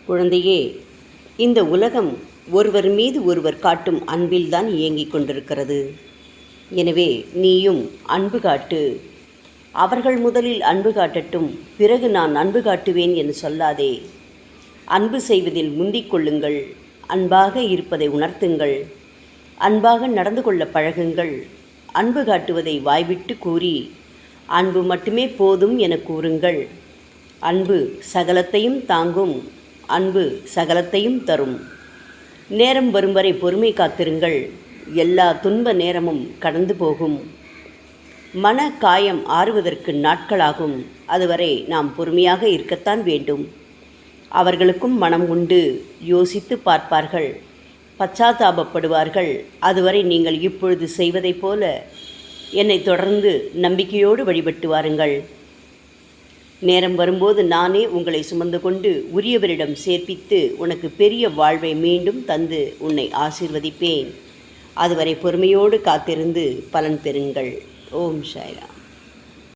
குழந்தையே, இந்த உலகம் ஒருவர் மீது ஒருவர் காட்டும் அன்பில்தான் இயங்கிக் கொண்டிருக்கிறது. எனவே நீயும் அன்பு காட்டு. அவர்கள் முதலில் அன்பு காட்டட்டும், பிறகு நான் அன்பு காட்டுவேன் என்று சொல்லாதே. அன்பு செய்வதில் முந்திக் கொள்ளுங்கள். அன்பாக இருப்பதை உணர்த்துங்கள். அன்பாக நடந்து கொள்ள பழகுங்கள். அன்பு காட்டுவதை வாய்விட்டு கூறி அன்பு மட்டுமே போதும் என கூறுங்கள். அன்பு சகலத்தையும் தாங்கும். அன்பு சகலத்தையும் தரும். நேரம் வரும் வரை பொறுமை காத்திருங்கள். எல்லா துன்ப நேரமும் கடந்து போகும். மன காயம் ஆறுவதற்கு நாட்களாகும். அதுவரை நாம் பொறுமையாக இருக்கத்தான் வேண்டும். அவர்களுக்கும் மனம் உண்டு. யோசித்து பார்ப்பார்கள், பச்சாத்தாபப்படுவார்கள். அதுவரை நீங்கள் இப்பொழுது செய்வதைப் போல என்னை தொடர்ந்து நம்பிக்கையோடு வழிபட்டு வாருங்கள். நேரம் வரும்போது நானே உங்களை சுமந்து கொண்டு உரியவரிடம் சேர்ப்பித்து உனக்கு பெரிய வாழ்வை மீண்டும் தந்து உன்னை ஆசீர்வதிப்பேன். அதுவரை பொறுமையோடு காத்திருந்து பலன் பெறுங்கள். ஓம் சாய்ராம்.